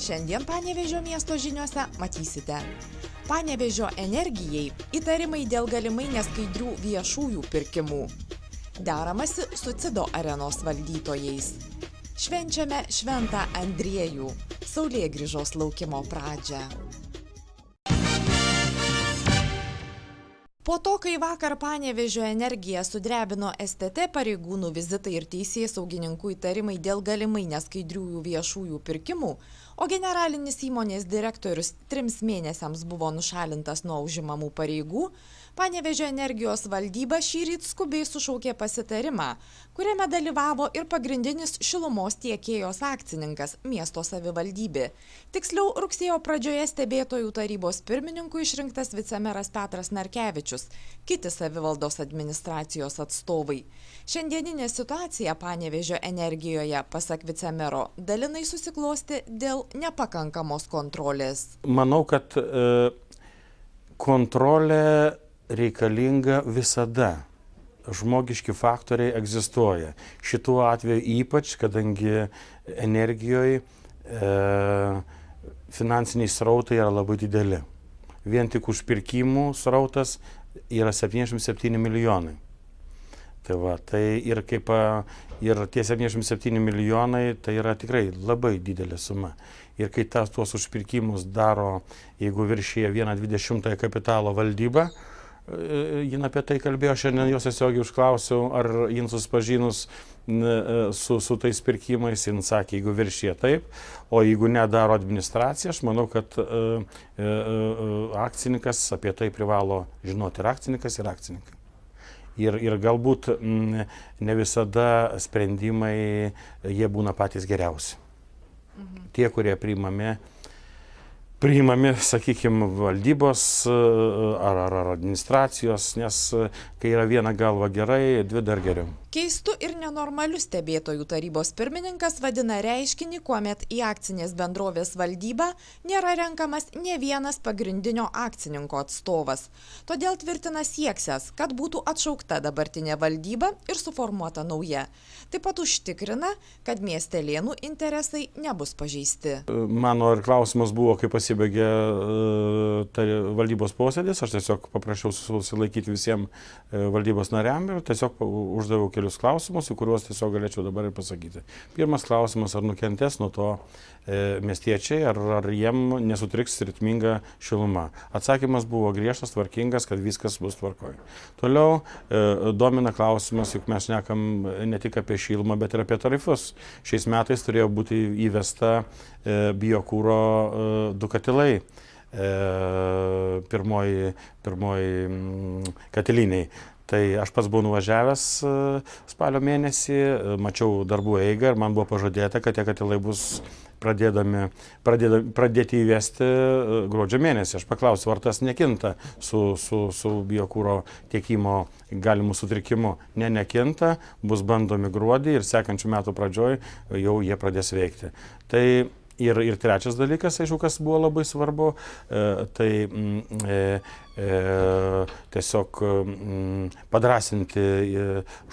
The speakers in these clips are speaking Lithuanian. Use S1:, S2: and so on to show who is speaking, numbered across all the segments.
S1: Šiandien Panevėžio miesto žiniuose matysite. Panevėžio energijai įtarimai dėl galimai neskaidrių viešųjų pirkimų. Deramasi su Cido arenos valdytojais. Švenčiame Šventą Andriejų, Saulėgrįžos laukimo pradžią. Po to, kai vakar Panevėžio energiją sudrebino STT pareigūnų vizitai ir teisėsaugininkų įtarimai dėl galimai neskaidriųjų viešųjų pirkimų, o generalinis įmonės direktorius 3 mėnesiams buvo nušalintas nuo užimamų pareigų, Panevėžio energijos valdyba šįryt skubiai sušaukė pasitarimą, kuriame dalyvavo ir pagrindinis šilumos tiekėjos akcininkas miesto savivaldybė. Tiksliau, rugsėjo pradžioje stebėtojų tarybos pirmininku išrinktas vicemeras Petras Narkevičius, kiti savivaldos administracijos atstovai. Šiandieninė situacija Panevėžio energijoje, pasak vicemero, dalinai susiklosti dėl nepakankamos kontrolės.
S2: Manau, kad kontrolė reikalinga visada. Žmogiški faktoriai egzistuoja. Šituo atveju ypač, kadangi energijoje finansiniai srautai yra labai dideli. Vien tik užpirkimų srautas yra 77 milijonai. Tai ir tie 77 milijonai tai yra tikrai labai didelė suma. Ir kai tuos užpirkimus daro, jeigu viršyje 1/20 kapitalo valdyba, jin apie tai kalbėjo, šiandien jos tiesiogiai užklausiau, ar jin susipažinus su tais pirkimais, jin sakė, jeigu viršyje taip, o jeigu nedaro administracija, aš manau, kad akcininkas apie tai privalo žinoti, ir akcininkas, ir akcininkai. Ir galbūt ne visada sprendimai jie būna patys geriausi. Tie, kurie priimami, sakykime, valdybos ar administracijos, nes kai yra viena galva gerai, 2 dar geriau.
S1: Keistu ir nenormaliu stebėtojų tarybos pirmininkas vadina reiškinį, kuomet į akcinės bendrovės valdybą nėra renkamas nė vienas pagrindinio akcininko atstovas. Todėl tvirtina sieksias, kad būtų atšaukta dabartinė valdyba ir suformuota nauja. Taip pat užtikrina, kad miestelėnų interesai nebus pažeisti.
S2: Mano ir klausimas buvo, kai pasibaigė valdybos posėdis, aš tiesiog paprašiau susilaikyti visiems valdybos nariam ir tiesiog uždaviau kelius klausimus, į kuriuos tiesiog galėčiau dabar ir pasakyti. Pirmas klausimas, ar nukentės nuo to miestiečiai, ar jiem nesutriks ritminga šiluma. Atsakymas buvo griežtas, tvarkingas, kad viskas bus tvarkoj. Toliau domina klausimas, juk mes šnekam ne tik apie šilumą, bet ir apie tarifus. Šiais metais turėjo būti įvesta biokūro 2 katilai. Pirmoji katiliniai. Tai aš pats buvau nuvažiavęs spalio mėnesį, mačiau darbų eigą ir man buvo pažadėta, kad tie katilai bus pradėti įvesti gruodžio mėnesį. Aš paklausiau, ar tas nekinta su biokūro tiekimo galimų sutrikimu. Nekinta, bus bandomi gruodį ir sekančių metų pradžioj jau jie pradės veikti. Tai ir trečias dalykas, aišku, kas buvo labai svarbu, tai tiesiog padrąsinti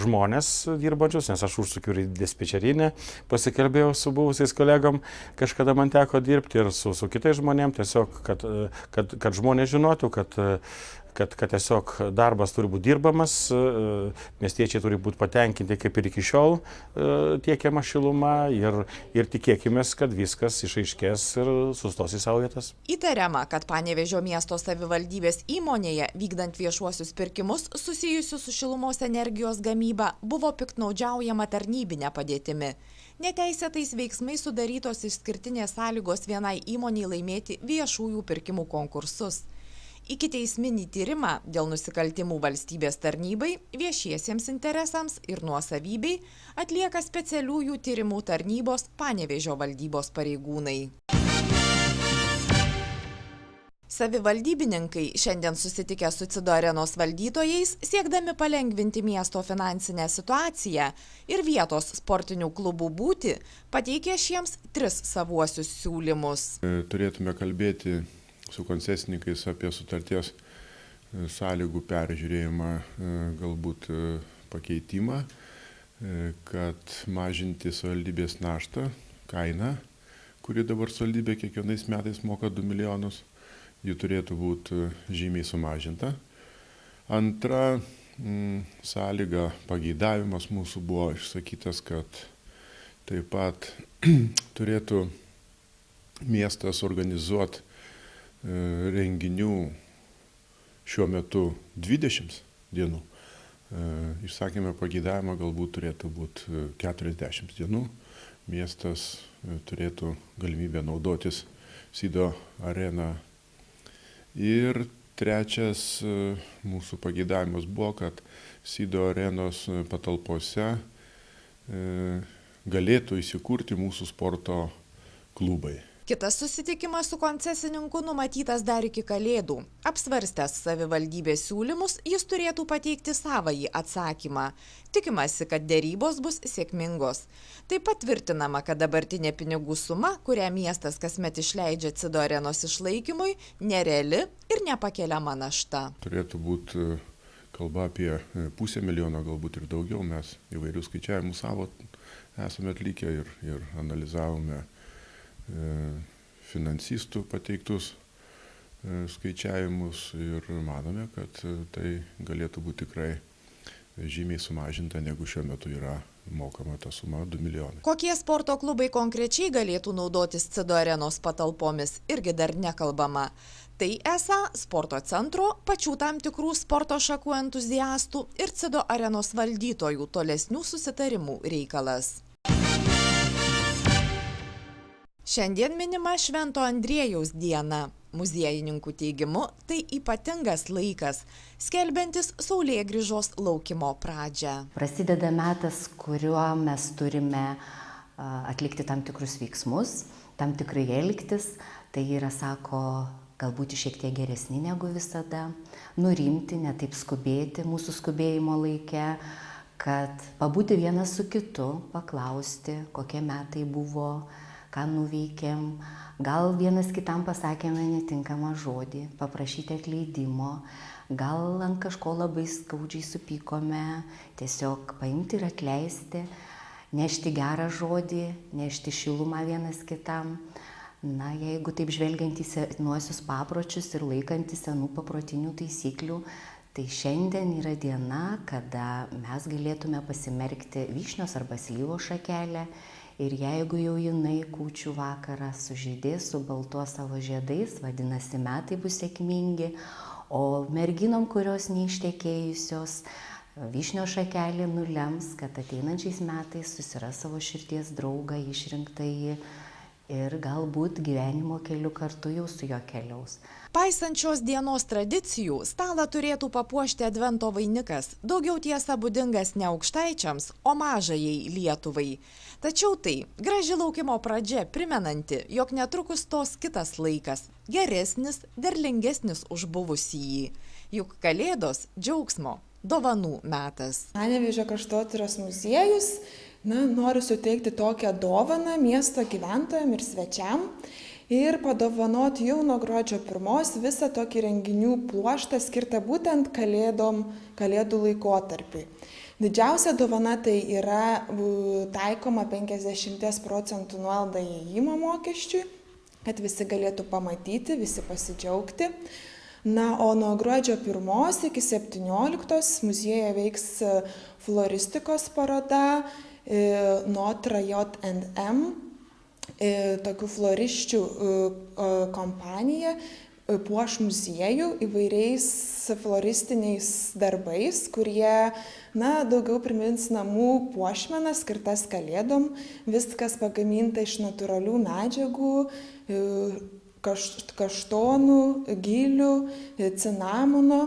S2: žmonės dirbančius, nes aš užsukiu ir dispečerinę, pasikalbėjau su buvusiais kolegom, kažkada man teko dirbti ir su kitais žmonėm, tiesiog, kad žmonės žinotų, kad tiesiog darbas turi būti dirbamas, miestiečiai turi būti patenkinti kaip ir iki šiol tiekiama šiluma ir tikėkimės, kad viskas išaiškės ir sustos į savo vietas.
S1: Įtariama, kad Panevėžio miesto savivaldybės įmonėje vykdant viešuosius pirkimus susijusius su šilumos energijos gamyba buvo piktnaudžiaujama tarnybinė padėtimi. Neteisėtais veiksmais sudarytos išskirtinės sąlygos vienai įmoniai laimėti viešųjų pirkimų konkursus. Ikiteisminį tyrimą dėl nusikaltimų valstybės tarnybai, viešiesiems interesams ir nuosavybei atlieka specialiųjų tyrimų tarnybos Panevėžio valdybos pareigūnai. Savivaldybininkai šiandien susitikę su Cido arenos valdytojais, siekdami palengvinti miesto finansinę situaciją ir vietos sportinių klubų būtį, pateikė šiems 3 savuosius siūlymus.
S3: Turėtume kalbėti su koncesininkais apie sutarties sąlygų peržiūrėjimą, galbūt pakeitimą, kad mažinti savivaldybės naštą, kainą, kuri dabar savivaldybė kiekvienais metais moka 2 milijonus, ji turėtų būti žymiai sumažinta. Antra sąlyga, pageidavimas mūsų buvo išsakytas, kad taip pat turėtų miestas organizuoti renginių šiuo metu 20 dienų. Išsakėme pageidavimą, galbūt turėtų būti 40 dienų. Miestas turėtų galimybę naudotis Sido arena. Ir trečias mūsų pageidavimas buvo, kad Sido arenos patalpose galėtų įsikurti mūsų sporto klubai.
S1: Kitas susitikimas su koncesininku numatytas dar iki Kalėdų. Apsvarstęs savivaldybės siūlymus, jis turėtų pateikti savąjį atsakymą. Tikimasi, kad dėrybos bus sėkmingos. Taip pat tvirtinama, kad dabartinė pinigų suma, kurią miestas kasmet išleidžia Cido arenos išlaikymui, nereali ir nepakeliama našta.
S3: Turėtų būti kalba apie 500 000, galbūt ir daugiau. Mes įvairių skaičiavimų savo esame atlikę ir analizavome finansistų pateiktus skaičiavimus ir manome, kad tai galėtų būti tikrai žymiai sumažinta, negu šiuo metu yra mokama ta suma 2 milijonai.
S1: Kokie sporto klubai konkrečiai galėtų naudotis Cido arenos patalpomis, irgi dar nekalbama. Tai esą sporto centro, pačių tam tikrų sporto šakų entuziastų ir Cido arenos valdytojų tolesnių susitarimų reikalas. Šiandien minima Švento Andriejaus diena. Muziejininkų teigimu, tai ypatingas laikas, skelbiantis saulėgrįžos laukimo pradžią.
S4: Prasideda metas, kuriuo mes turime atlikti tam tikrus veiksmus, tam tikrai elgtis. Tai yra, sako, galbūt šiek tiek geresni negu visada, nurimti, ne taip skubėti mūsų skubėjimo laike, kad pabūti vienas su kitu, paklausti, kokie metai buvo, ką nuveikėm, gal vienas kitam pasakėme netinkamą žodį, paprašyti atleidimo, gal ant kažko labai skaudžiai supykome, tiesiog paimti ir atleisti, nešti gerą žodį, nešti šilumą vienas kitam. Na, jeigu taip žvelgiant į senuosius papročius ir laikant į senų paprotinių taisyklių, tai šiandien yra diena, kada mes galėtume pasimerkti vyšnios arba slyvos šakelę. Ir jeigu jau jinai kūčių vakarą sužydės su baltuo savo žiedais, vadinasi, metai bus sėkmingi, o merginom, kurios neištekėjusios, vyšnios šakelė nulems, kad ateinančiais metais susiras savo širdies draugą, išrinktąjį ir galbūt gyvenimo keliu kartu jau su juo keliaus.
S1: Paisant šios dienos tradicijų, stalą turėtų papuošti advento vainikas, daugiau tiesa būdingas ne aukštaičiams, o mažajai Lietuvai. Tačiau tai graži laukimo pradžia, primenanti, jog netrukus tos kitas laikas, geresnis, derlingesnis už buvusįjį. Juk Kalėdos džiaugsmo, dovanų metas.
S5: Panevėžio kraštotyros muziejus noriu suteikti tokią dovaną miesto gyventojams ir svečiam ir padovanoti jau nuo gruodžio 1 visą tokį renginių pluoštą skirtą būtent kalėdų laikotarpiui. Didžiausia dovana tai yra taikoma 50% nuolaida įėjimo mokesčiui, kad visi galėtų pamatyti, visi pasidžiaugti. Na, o nuo gruodžio 1 iki 17 muziejuje veiks floristikos paroda Notre J&M, tokių florisčių kompanija puoš muziejų įvairiais floristiniais darbais, kurie daugiau primins namų puošmenas skirtas kalėdom. Viskas pagaminta iš natūralių medžiagų, kaštonų, gilių, cinamono.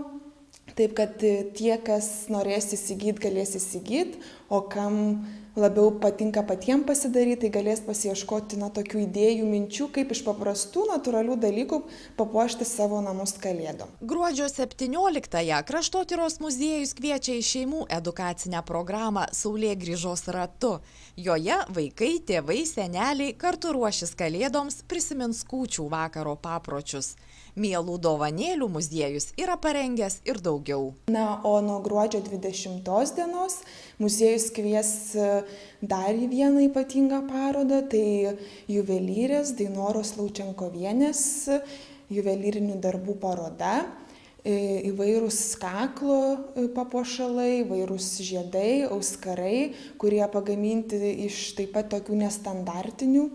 S5: Taip, kad tie, kas norės įsigyti, galės įsigyti, o kam labiau patinka patiems pasidaryti, tai galės pasiieškoti tokių idėjų, minčių, kaip iš paprastų natūralių dalykų papuošti savo namus kalėdom.
S1: Gruodžio 17-ąją Kraštotyros muziejus kviečia į šeimų edukacinę programą Saulėgrįžos ratu. Joje vaikai, tėvai, seneliai kartu ruošis kalėdoms, prisimins kūčių vakaro papročius. Mielų dovanėlių muziejus yra parengęs ir daugiau.
S5: Na, o nuo gruodžio 20 dienos muziejus kvies dar į vieną ypatingą parodą, tai juvelyrės Dainoros Laučenkovienės juvelyrinių darbų paroda, įvairūs kaklo papuošalai, įvairūs žiedai, auskarai, kurie pagaminti iš taip pat tokių nestandartinių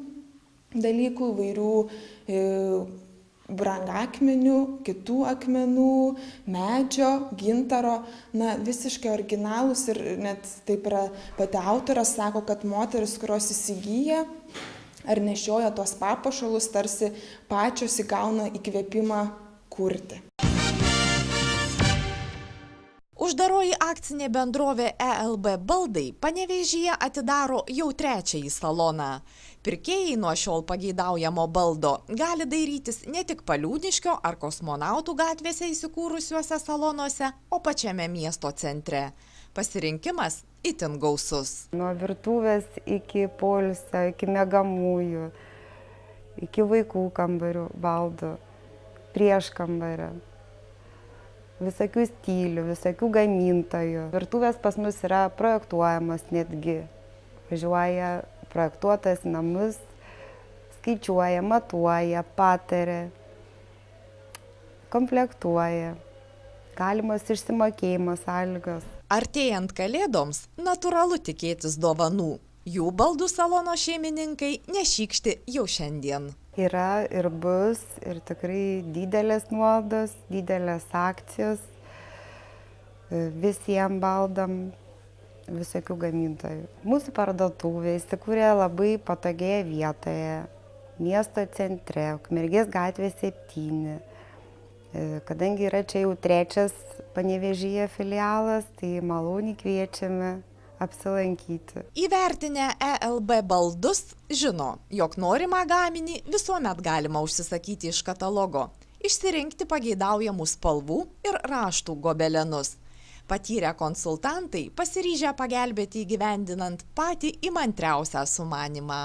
S5: dalykų, įvairių brangakmenių, kitų akmenų, medžio, gintaro, na, visiškai originalūs ir net taip yra pati autorė sako, kad moteris, kurios įsigyja ar nešioja tuos papuošalus, tarsi pačios įgauna įkvėpimą kurti.
S1: Uždaroji akcinė bendrovė ELB baldai Panevėžyje atidaro jau 3-ąjį saloną. Pirkėjai nuo šiol pageidaujamo baldo gali dairytis ne tik Paliūniškio ar Kosmonautų gatvėse įsikūrusiuose salonuose, o pačiame miesto centre. Pasirinkimas itin gausus.
S6: Nuo virtuvės iki poilsio, iki miegamųjų, iki vaikų kambarių baldų, prieškambario. Visokių stilių, visokių gamintojų. Virtuvės pas mus yra projektuojamos netgi. Važiuoja projektuotas namus, skaičiuoja, matuoja, pataria, komplektuoja. Galimos išsimokėjimo sąlygos.
S1: Artėjant kalėdoms, natūralu tikėtis dovanų. Jų baldų salono šeimininkai nešykšti jau šiandien.
S6: Yra ir bus, ir tikrai didelės nuolaidos, didelės akcijos visiems baldam, visokių gamintojų. Mūsų parduotuvė įsikūrė labai patogioje vietoje, miesto centre, Ukmergės gatvė 7. Kadangi yra čia jau 3. Panevėžyje filialas, tai maloniai kviečiame apsilankyti.
S1: Įvertinę ELB baldus žino, jog norimą gaminį visuomet galima užsisakyti iš katalogo, išsirinkti pageidaujamų spalvų ir raštų gobelenus. Patyrę konsultantai pasiryžę pagelbėti įgyvendinant patį įmantriausią sumanymą.